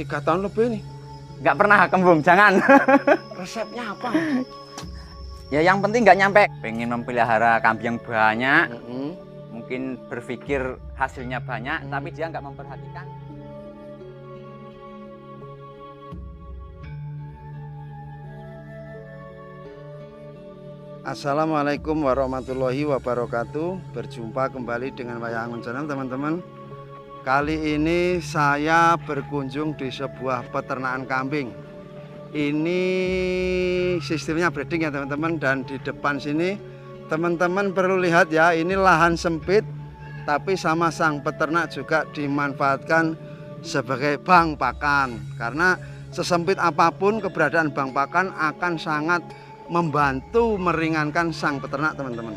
3 tahun lebih nih. Nggak pernah kembung, jangan. Resepnya apa? Ya yang penting nggak nyampe. Pengen memelihara kambing yang banyak, mungkin berpikir hasilnya banyak, tapi dia nggak memperhatikan. Assalamualaikum warahmatullahi wabarakatuh. Berjumpa kembali dengan Wayah Angon Channel, teman-teman. Kali ini saya berkunjung di sebuah peternakan kambing. Ini sistemnya breeding ya teman-teman. Dan di depan sini teman-teman perlu lihat ya, ini lahan sempit, tapi sama sang peternak juga dimanfaatkan sebagai bank pakan. Karena sesempit apapun keberadaan bank pakan akan sangat membantu meringankan sang peternak, teman-teman.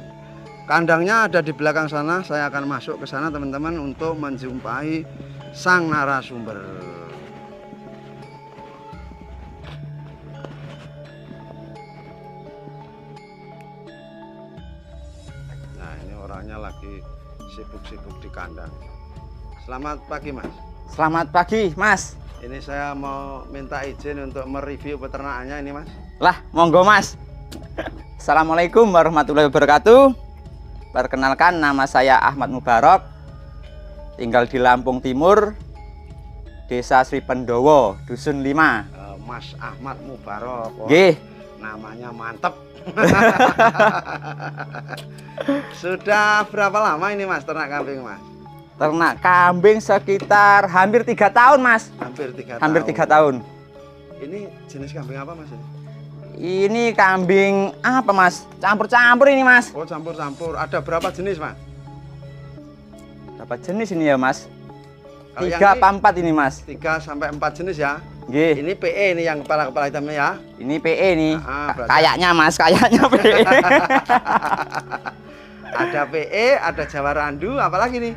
Kandangnya ada di belakang sana. Saya akan masuk ke sana, teman-teman, untuk menjumpai sang narasumber. Nah, ini orangnya lagi sibuk-sibuk di kandang. Selamat pagi, Mas. Selamat pagi, Mas. Ini saya mau minta izin untuk mereview peternakannya ini, Mas. Lah, monggo, Mas. Assalamualaikum warahmatullahi wabarakatuh. Perkenalkan, nama saya Ahmad Mubarok, tinggal di Lampung Timur, Desa Sri Pendowo, Dusun 5. Mas Ahmad Mubarok. Nggih. Namanya mantep. Sudah berapa lama ini, Mas, ternak kambing, Mas? Ternak kambing sekitar hampir 3 tahun, Mas. Hampir 3 tahun. tahun. Ini jenis kambing apa, Mas? Ini kambing apa, Mas? Campur-campur ini, Mas. Oh, campur-campur. Ada berapa jenis, Mas? Berapa jenis ini ya, Mas? Kalau 3 apa 4 ini, Mas? 3 sampai 4 jenis ya. Nggih. Ini PE ini yang kepala-kepala hitamnya ya. Ini PE nih. Berarti... Kayaknya, Mas, kayaknya PE. Ada PE, ada Jawa Randu, apalagi nih?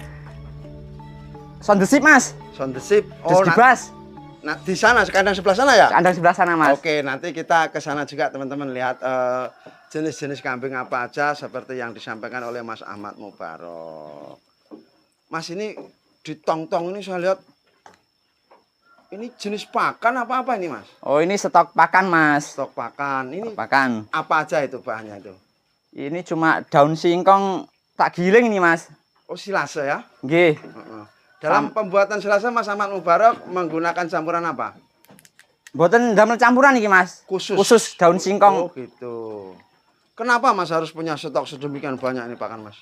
Sondesip, Mas. Sondesip. Oh, Dibas. Nah, di sana, kandang sebelah sana ya? Kandang sebelah sana, Mas. Oke, nanti kita ke sana juga, teman-teman, lihat jenis-jenis kambing apa aja seperti yang disampaikan oleh Mas Ahmad Mubarok. Mas, ini di tong-tong ini saya lihat ini jenis pakan apa-apa ini, Mas? Oh, ini stok pakan, Mas. Stok pakan. Ini stok pakan. Apa aja itu bahannya itu? Ini cuma daun singkong tak giling ini, Mas. Oh, silase ya? Nggih. Dalam pembuatan silase Mas Ahmad Mubarok menggunakan campuran apa? Mboten damel campuran iki, Mas. Khusus daun singkong. Oh, gitu. Kenapa Mas harus punya stok sedemikian banyak ini pakan, Mas?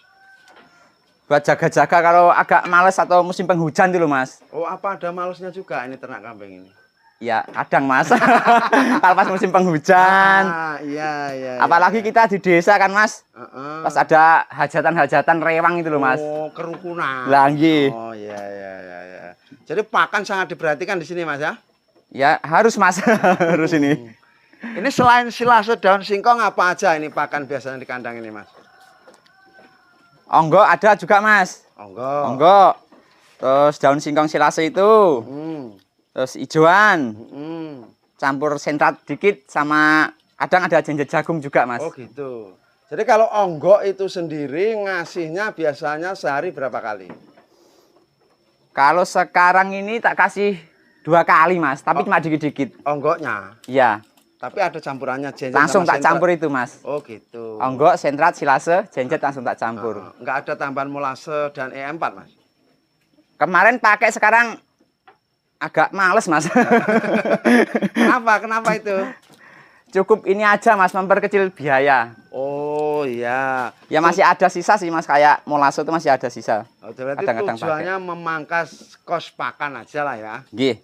Buat jaga-jaga kalau agak males atau musim penghujan dulu, Mas. Oh, apa ada malesnya juga ini ternak kambing ini? Ya, kadang, Mas. Kalau pas musim penghujan. Iya. Apalagi kita di desa kan, Mas. Pas ada hajatan-hajatan rewang itu loh, Mas. Oh, kerukunan. Lah, nggih. Oh, iya. Jadi pakan sangat diperhatikan di sini, Mas ya? Ya, harus, Mas. Harus ini. Ini selain silase daun singkong apa aja ini pakan biasanya di kandang ini, Mas? Onggo ada juga, Mas. Onggo. Terus daun singkong silase itu. Terus ijoan. Campur sentrat dikit sama kadang ada jenjet jagung juga, Mas. Oh, gitu. Jadi kalau onggo itu sendiri ngasihnya biasanya sehari berapa kali? Kalau sekarang ini tak kasih 2 kali, Mas, tapi cuma dikit-dikit. Onggonya? Iya. Tapi ada campurannya jenjet langsung sama tak sentrat. campur itu, Mas. Oh, gitu. Onggo, sentrat, silase, jenjet langsung tak campur. Enggak ada tambahan molase dan E4, Mas? Kemarin pakai, sekarang agak males, Mas. Kenapa itu? Cukup ini aja, Mas, memperkecil biaya. Oh, iya. Ya masih ada sisa sih, Mas, kayak molase itu masih ada sisa. Oh, berarti Kadang-kadang tujuannya memangkas kos pakan aja lah ya. Nggih.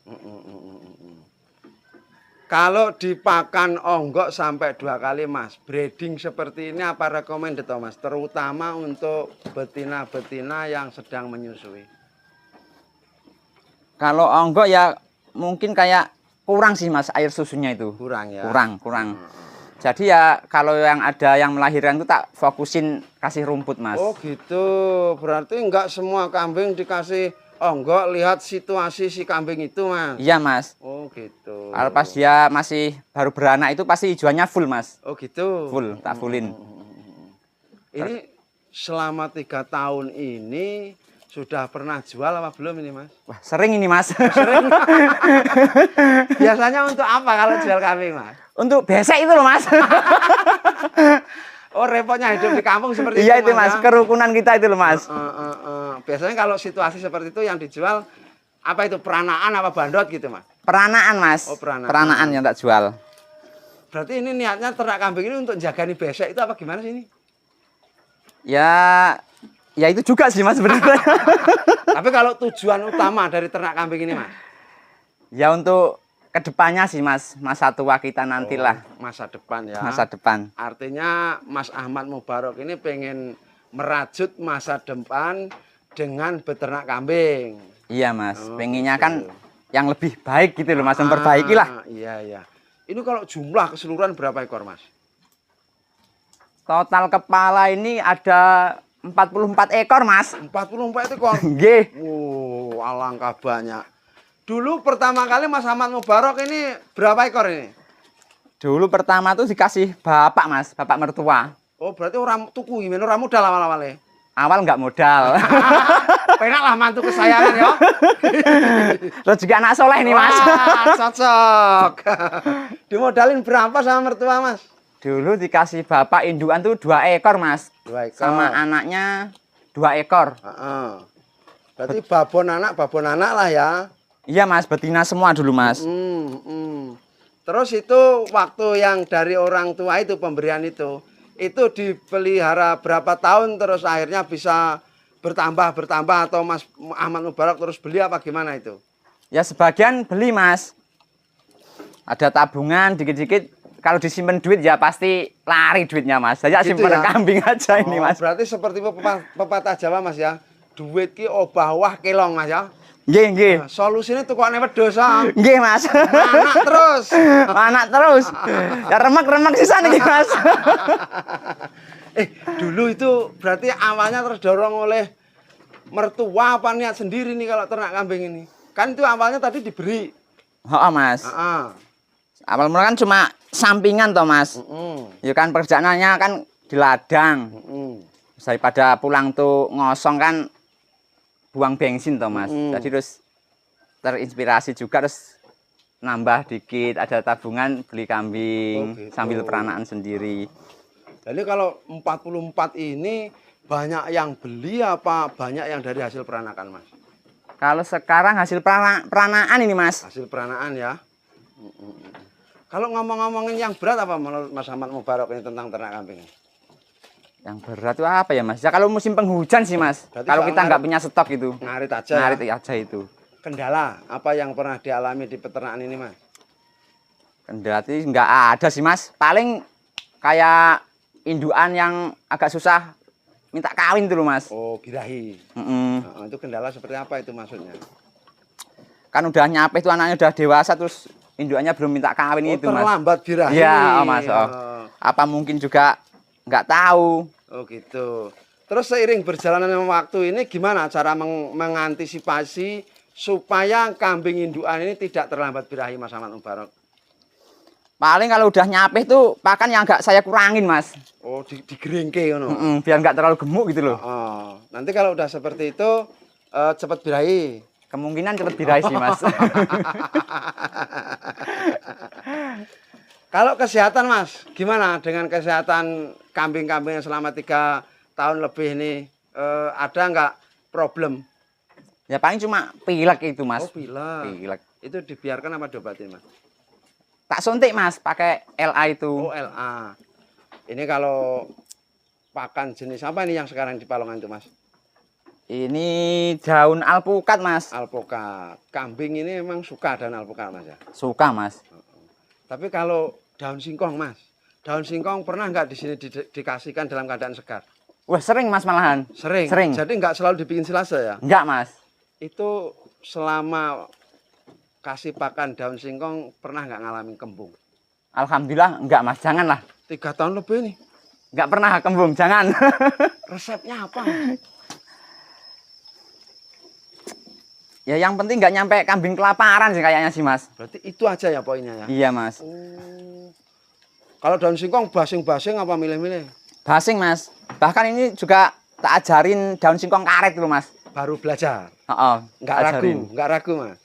Kalau dipakan onggok sampai 2 kali, Mas, breeding seperti ini apa recommended, Mas? Terutama untuk betina-betina yang sedang menyusui. Kalau onggok ya mungkin kayak kurang sih, Mas, air susunya itu. Kurang ya? Kurang. Jadi ya kalau yang ada yang melahirkan itu tak fokusin kasih rumput, Mas. Oh, gitu. Berarti enggak semua kambing dikasih onggok, lihat situasi si kambing itu, Mas? Iya, Mas. Oh, gitu. Kalau pas dia masih baru beranak itu pasti hijauannya full, Mas. Oh, gitu. Full, tak fullin. Ini selama 3 tahun ini Sudah pernah jual apa belum ini Mas? Wah, sering ini Mas. Sering. Biasanya untuk apa kalau jual kambing Mas? Untuk besek itu loh Mas. Oh repotnya hidup di kampung seperti Iya itu itu Mas, ya? kerukunan kita itu loh Mas. Biasanya kalau situasi seperti itu yang dijual apa itu peranaan apa bandot gitu Mas? Peranaan Mas. Oh, peranaan. Peranaan yang tak jual. Berarti ini niatnya ternak kambing ini untuk jaga nih besek itu apa gimana sih ini? Ya itu juga sih Mas sebenarnya. Tapi kalau tujuan utama dari ternak kambing ini Mas? Ya untuk kedepannya sih Mas, masa tua kita nantilah. Masa depan ya. Masa depan. Artinya Mas Ahmad Mubarok ini pengen merajut masa depan dengan beternak kambing. Iya Mas, pengennya gitu. kan yang lebih baik gitu loh Mas, memperbaiki lah. Iya. Ini kalau jumlah keseluruhan berapa ekor Mas? Total kepala ini ada 44 ekor Mas. 44 ekor? Nggih. Alangkah banyak. Dulu pertama kali Mas Ahmad Mubarok ini berapa ekor ini? Dulu pertama tuh dikasih bapak Mas, bapak mertua. Oh berarti orang tuku gimana? Orang modal awal-awalnya? Awal nggak modal. Penak lah mantu kesayangan ya. Terus juga anak soleh nih Mas. Wah, cocok. Dimodalin berapa sama mertua Mas? Dulu dikasih bapak indukan tuh 2 ekor Mas. 2 ekor. Sama anaknya 2 ekor. Berarti babon anak lah ya. Iya Mas, betina semua dulu Mas. Terus itu waktu yang dari orang tua itu pemberian itu dipelihara berapa tahun terus akhirnya bisa bertambah atau Mas Ahmad Mubarok terus beli apa gimana itu? Ya sebagian beli Mas. Ada tabungan dikit-dikit. Kalau disimpan duit ya pasti lari duitnya Mas. Saya Gitu simpan ya? kambing aja ini Mas. Berarti seperti pepatah Jawa Mas ya. Duit ki obah wah kelong Mas ya. Nggih. Nah, solusinya tukokne wedhus Sam. Nggih Mas. Anak terus. Anak terus. Ya remek-remek sisa nih Mas. Dulu itu berarti awalnya terdorong oleh mertua apa niat sendiri nih kalau ternak kambing ini? Kan itu awalnya tadi diberi. Mas. Awal mula kan cuma sampingan toh Mas. Ya kan pekerjaannya kan di ladang. Daripada pulang tuh ngosong kan buang bensin toh Mas. Jadi terus terinspirasi juga terus nambah dikit, ada tabungan beli kambing gitu. sambil peranaan sendiri. Jadi kalau 44 ini banyak yang beli apa banyak yang dari hasil peranakan Mas? Kalau sekarang hasil peranaan ini Mas. Hasil peranaan ya. Kalau ngomong-ngomongin yang berat apa menurut Mas Ahmad Mubarok ini tentang ternak kambing? Yang berat itu apa ya Mas? Ya kalau musim penghujan sih Mas. Berarti kalau kita nggak punya stok itu. Ngarit aja. Ngarit aja itu. Kendala apa yang pernah dialami di peternakan ini Mas? Kendala itu nggak ada sih Mas. Paling kayak indukan yang agak susah minta kawin tuh Mas. Oh birahi. Itu kendala seperti apa itu maksudnya? Kan udah nyampe itu anaknya udah dewasa terus indukannya belum minta kawin itu Mas. Terlambat birahi. Iya Mas. Apa mungkin juga nggak tahu. Oh gitu. Terus seiring berjalannya waktu ini gimana cara mengantisipasi supaya kambing indukan ini tidak terlambat birahi Mas Ahmad Mubarok? Paling kalau udah nyapih tuh pakan yang agak saya kurangin Mas. Oh digeringke ngono. Biar nggak terlalu gemuk gitu loh. Nanti kalau udah seperti itu cepat birahi. Kemungkinan cepat birahi sih Mas. Kalau kesehatan Mas, gimana dengan kesehatan kambing-kambing yang selama 3 tahun lebih ini? Ada nggak problem? Ya paling cuma pilek itu Mas. Oh pilek. Pilek. Itu dibiarkan apa diobatin Mas? Tak suntik Mas, pakai LA itu. Oh LA. Ini kalau pakan jenis apa ini yang sekarang di Palongan itu Mas? Ini daun alpukat Mas. Alpukat. Kambing ini memang suka daun alpukat Mas ya? Suka Mas. Tapi kalau daun singkong Mas, daun singkong pernah nggak di sini dikasihkan dalam keadaan segar? Wah sering Mas malahan. Sering. Jadi nggak selalu dibikin silase ya? Enggak Mas. Itu selama kasih pakan daun singkong pernah nggak ngalamin kembung? Alhamdulillah enggak Mas, janganlah. 3 tahun lebih nih. Enggak pernah kembung, jangan. Resepnya apa? Ya yang penting nggak nyampe kambing kelaparan sih kayaknya sih Mas. Berarti itu aja ya poinnya ya? Iya Mas. Kalau daun singkong basing-basing apa milih-milih? Basing Mas. Bahkan ini juga tak ajarin daun singkong karet dulu Mas. baru belajar. Oh, Nggak ragu Mas.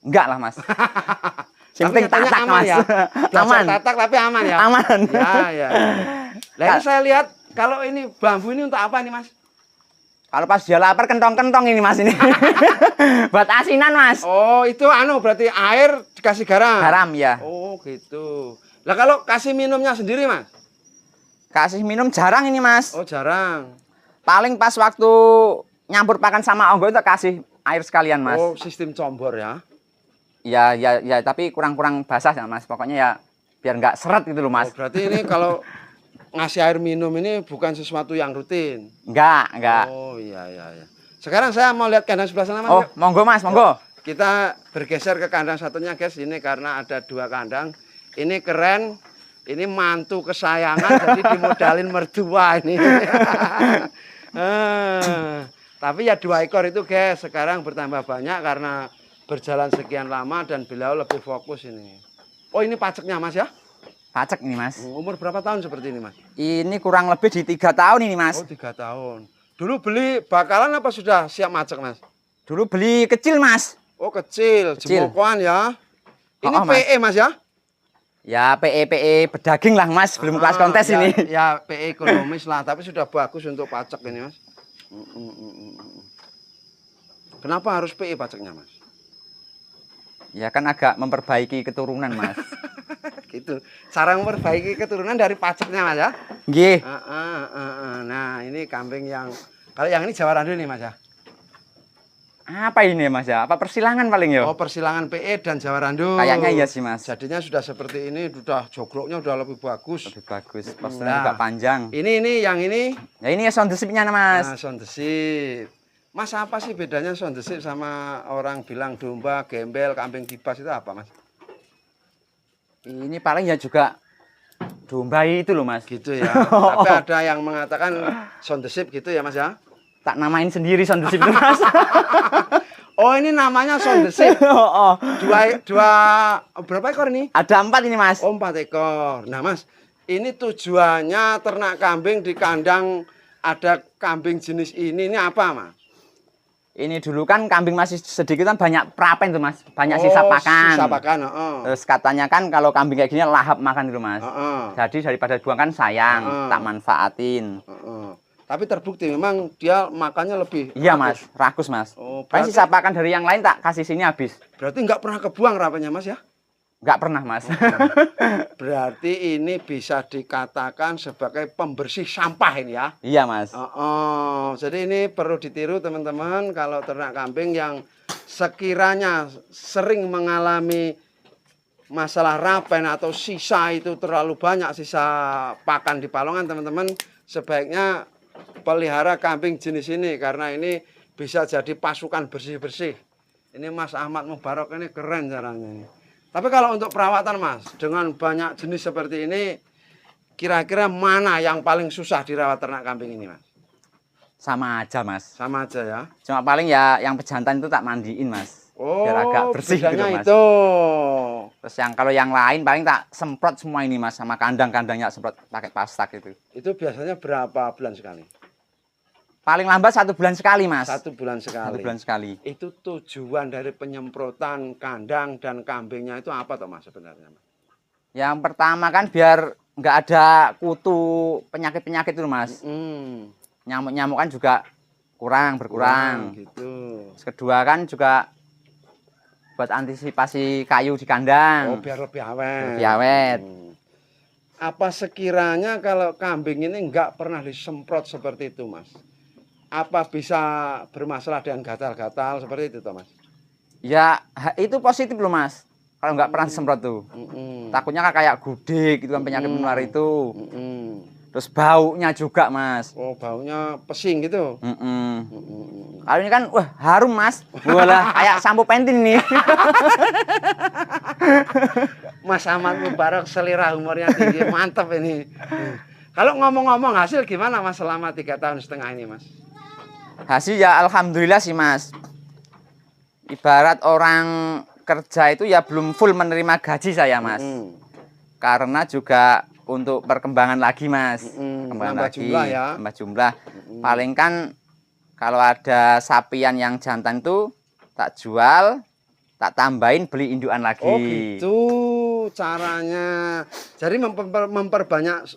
Enggak lah Mas. Yang Tapi penting katanya tatak aman Mas. ya. Belajar Aman. tatak tapi aman ya. Aman. Ya. Nah ini saya lihat kalau ini bambu ini untuk apa nih Mas? Kalau pas dia lapar kentong-kentong ini Mas ini. Buat asinan Mas. Oh itu berarti air dikasih garam. Garam ya. Oh gitu. Lah kalau kasih minumnya sendiri Mas? Kasih minum jarang ini Mas. Oh jarang. Paling pas waktu nyampur pakan sama onggo itu kasih air sekalian Mas. Oh sistem combor ya. Ya, tapi kurang-kurang basah ya Mas. Pokoknya ya biar nggak seret gitu loh Mas. Oh, berarti ini kalau ngasih air minum ini bukan sesuatu yang rutin. Enggak. Oh iya. Sekarang saya mau lihat kandang sebelah sana Mas. Oh, monggo Mas, monggo. Kita bergeser ke kandang satunya guys. Ini karena ada 2 kandang. Ini keren. Ini mantu kesayangan jadi dimodalin mertua ini. Tapi ya 2 ekor itu guys sekarang bertambah banyak karena berjalan sekian lama dan beliau lebih fokus ini. Oh ini paceknya Mas ya? Pacek ini Mas. Umur berapa tahun seperti ini Mas? Ini kurang lebih di 3 tahun ini Mas. Oh 3 tahun. Dulu beli bakalan apa sudah siap macek Mas? Dulu beli kecil Mas. Oh kecil. Jemokoan ya. Ini PE Mas ya? Ya PE bedaging lah Mas, belum kelas kontes ya, ini. Ya PE ekonomis lah, tapi sudah bagus untuk pacek ini Mas. Kenapa harus PE paceknya Mas? Ya kan agak memperbaiki keturunan Mas. Gitu. Cara memperbaiki keturunan dari paceknya Mas ya? Nggih. Nah ini kambing yang, kalau yang ini Jawa Randu nih Mas ya? Apa ini Mas ya? Apa persilangan paling ya? Oh persilangan PE dan Jawa Randu. Kayaknya iya sih Mas. Jadinya sudah seperti ini, sudah jogroknya udah lebih bagus. Lebih bagus, posturnya juga panjang. Ini yang ini? Ya ini ya sound desipnya Mas. Nah, sound desip. Mas apa sih bedanya sound desip sama orang bilang domba, gembel, kambing kibas itu apa Mas? Ini paling ya juga domba itu loh Mas. Gitu ya. Tapi ada yang mengatakan sound desip gitu ya Mas ya? Tak namain sendiri sound desip itu Mas. Oh ini namanya sound desip. Oh. Berapa ekor ini? Ada 4 ini Mas. Oh 4 ekor. Nah Mas, ini tujuannya ternak kambing di kandang ada kambing jenis ini apa Mas? Ini dulu kan kambing masih sedikit kan banyak prapen tuh Mas, banyak sisa pakan. Sisa pakan, Terus katanya kan kalau kambing kayak gini lahap makan itu Mas. Jadi daripada buang kan sayang, tak manfaatin. Tapi terbukti memang dia makannya lebih. Iya Mas, rakus Mas. Oh, berarti sisa pakan dari yang lain tak kasih sini habis. Berarti nggak pernah kebuang rapenya Mas ya? Nggak pernah Mas. Berarti ini bisa dikatakan sebagai pembersih sampah ini ya? Iya Mas. Jadi ini perlu ditiru teman-teman kalau ternak kambing yang sekiranya sering mengalami masalah rapen atau sisa itu terlalu banyak, sisa pakan di palongan teman-teman, sebaiknya pelihara kambing jenis ini karena ini bisa jadi pasukan bersih-bersih. Ini Mas Ahmad Mubarok ini keren caranya ini. Tapi kalau untuk perawatan Mas, dengan banyak jenis seperti ini, kira-kira mana yang paling susah dirawat ternak kambing ini Mas? Sama aja Mas. Sama aja ya? Cuma paling ya yang pejantan itu tak mandiin Mas. Biar agak bersih gitu Mas. Itu. Terus kalau yang lain paling tak semprot semua ini Mas, sama kandang-kandangnya semprot pakai pastak itu. Itu biasanya berapa bulan sekali? Paling lambat 1 bulan sekali Mas. 1 bulan sekali. 1 bulan sekali. Itu tujuan dari penyemprotan kandang dan kambingnya itu apa toh Mas sebenarnya Mas? Yang pertama kan biar nggak ada kutu penyakit-penyakit itu Mas. Nyamuk-nyamuk kan juga berkurang. Gitu. Terus kedua kan juga buat antisipasi kayu di kandang. Oh biar lebih awet. Lebih awet. Apa sekiranya kalau kambing ini nggak pernah disemprot seperti itu Mas? Apa bisa bermasalah dengan gatal-gatal seperti itu toh Mas? Ya itu positif loh Mas. Kalau nggak pernah disemprot tuh. Takutnya kan kayak gudeg gitu kan, penyakit menular itu. Terus baunya juga Mas. Oh baunya pesing gitu. Kalau ini kan wah harum Mas. Walah kayak sampo pentin nih. Mas Ahmad Mubarok selera humornya tinggi, mantap ini. Kalau ngomong-ngomong hasil gimana Mas selama 3,5 tahun ini Mas? Hasil ya alhamdulillah sih Mas. Ibarat orang kerja itu ya belum full menerima gaji saya Mas. Karena juga untuk perkembangan lagi Mas. Perkembangan nambah lagi, jumlah ya. Nambah jumlah. Paling kan Kalau ada sapian yang jantan itu tak jual, tak tambahin beli indukan lagi. Oh gitu caranya. Jadi memperbanyak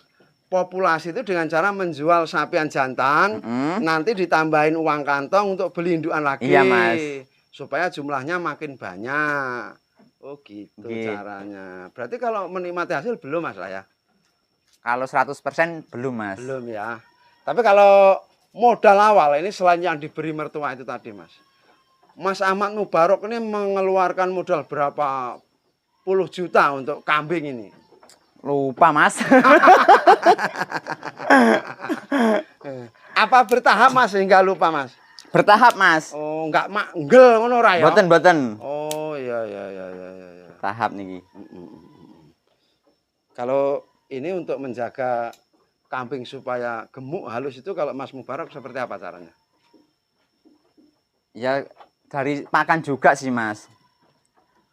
populasi itu dengan cara menjual sapian jantan, nanti ditambahin uang kantong untuk beli indukan lagi. Iya, Mas. Supaya jumlahnya makin banyak. Oh gitu caranya. Berarti kalau menikmati hasil belum Mas lah ya? Kalau 100% belum, Mas. Belum ya. Tapi kalau modal awal ini selain yang diberi mertua itu tadi Mas. Mas Ahmad Mubarok ini mengeluarkan modal berapa puluh juta untuk kambing ini? Lupa, Mas. Apa bertahap Mas sehingga lupa Mas? Bertahap, Mas. Oh, enggak manggel ngono ora ya? Boten. Oh, iya. Tahap nih. Kalau ini untuk menjaga kambing supaya gemuk halus itu kalau Mas Mubarok seperti apa caranya? Ya dari pakan juga sih, Mas.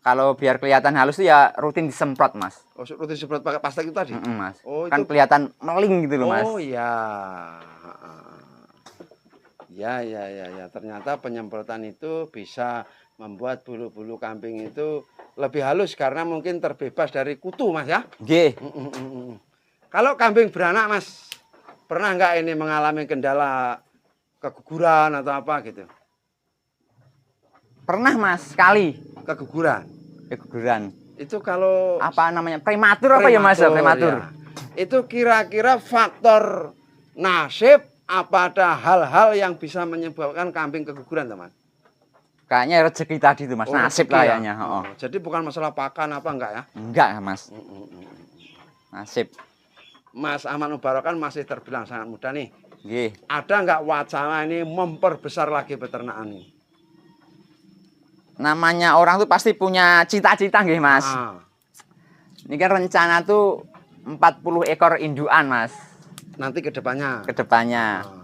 Kalau biar kelihatan halus tuh ya rutin disemprot, Mas. Oh, rutin disemprot pakai pasta itu tadi? Mas. Oh, kan itu kelihatan meling gitu loh, Mas. Oh iya. Ya. Ternyata penyemprotan itu bisa membuat bulu-bulu kambing itu lebih halus karena mungkin terbebas dari kutu, Mas ya? Nggih. Kalau kambing beranak, Mas, pernah nggak ini mengalami kendala keguguran atau apa gitu? Pernah, Mas, sekali. Keguguran. Itu kalau apa namanya? Prematur apa ya, Mas? Prematur. Ya. Itu kira-kira faktor nasib apa ada hal-hal yang bisa menyebabkan kambing keguguran, teman? Kayaknya rezeki tadi tuh, Mas. Nasib lah kayaknya. Oh. Jadi bukan masalah pakan apa enggak ya? Enggak, Mas. Nasib. Mas Ahmad Mubarok kan masih terbilang sangat muda nih. Nggih. Ada enggak wacana ini memperbesar lagi peternakan ini? Namanya orang tuh pasti punya cita-cita nggih, Mas. Ini kan rencana tuh 40 ekor indukan, Mas. Nanti ke depannya.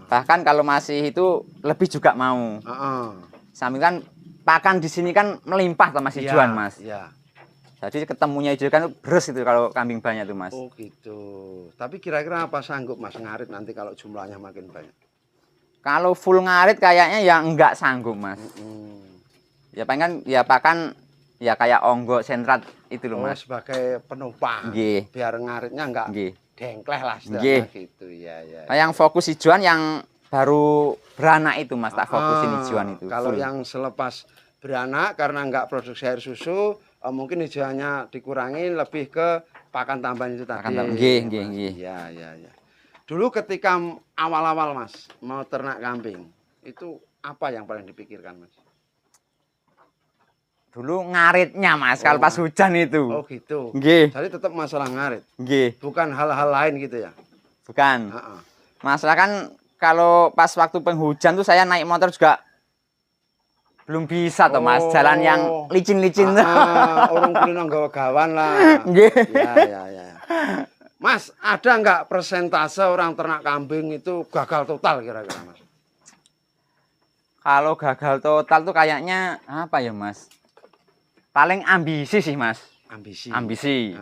Bahkan kalau masih itu lebih juga mau. Sambil kan pakan di sini kan melimpah tuh Mas Ijuan, Mas. Iya. Jadi ketemunya Ijuan kan beres itu kalau kambing banyak tuh, Mas. Oh gitu. Tapi kira-kira apa sanggup Mas ngarit nanti kalau jumlahnya makin banyak? Kalau full ngarit kayaknya ya enggak sanggup, Mas. Ya pengen kan ya pakan ya kayak onggo sentrat itu loh, Mas. Sebagai penumpang. Nggih. Biar ngaritnya enggak dengkleh lah gitu ya. Nah, yang fokus Ijuan yang baru beranak itu, Mas, tak fokusin Ijuan itu. Kalau yang selepas beranak karena enggak produksi air susu, mungkin hijauannya dikurangi lebih ke pakan tambahan itu tadi. Nggih. Iya. Dulu ketika awal-awal Mas mau ternak kambing, itu apa yang paling dipikirkan, Mas? Dulu ngaritnya, Mas, kalau pas hujan itu. Oh gitu. Nggih. Jadi tetap masalah ngarit. Nggih. Bukan hal-hal lain gitu ya? Bukan. Masalah kan kalau pas waktu penghujan tuh saya naik motor juga belum bisa toh, Mas. Jalan yang licin-licin. Orang kulino nggawa gawan lah. Nggih. Ya. Mas, ada nggak persentase orang ternak kambing itu gagal total kira-kira, Mas? Kalau gagal total tuh kayaknya apa ya, Mas? Paling ambisi sih, Mas. Ambisi.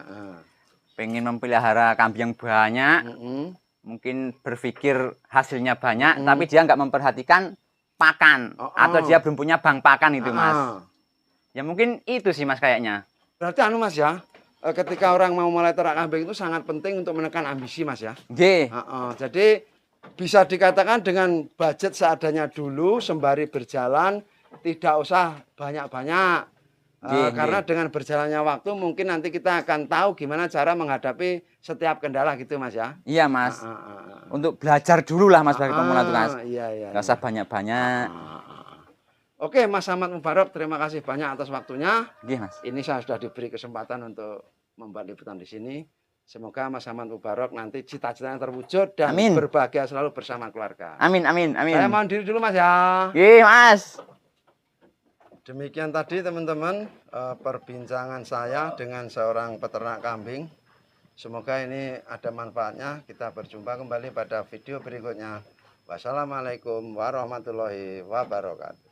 Pengen memelihara kambing yang banyak. Mungkin berpikir hasilnya banyak, tapi dia nggak memperhatikan pakan. Atau dia belum punya bank pakan itu, Mas. Ya mungkin itu sih, Mas, kayaknya. Berarti Mas ya, ketika orang mau mulai ternak kambing itu sangat penting untuk menekan ambisi, Mas ya. Nggih. Jadi bisa dikatakan dengan budget seadanya dulu, sembari berjalan, tidak usah banyak-banyak. Karena dengan berjalannya waktu mungkin nanti kita akan tahu gimana cara menghadapi setiap kendala gitu, Mas ya. Iya, Mas. Untuk belajar dulu lah, Mas, bagi pemula itu, Mas. Iya. Nggak usah banyak-banyak. Oke, Mas Ahmad Mubarok, terima kasih banyak atas waktunya. Nggih, Mas. Ini saya sudah diberi kesempatan untuk membuat liputan di sini. Semoga Mas Ahmad Mubarok nanti cita-citanya terwujud dan berbahagia selalu bersama keluarga. Amin. Saya mohon diri dulu, Mas ya. Nggih, Mas. Demikian tadi teman-teman perbincangan saya dengan seorang peternak kambing. Semoga ini ada manfaatnya. Kita berjumpa kembali pada video berikutnya. Wassalamualaikum warahmatullahi wabarakatuh.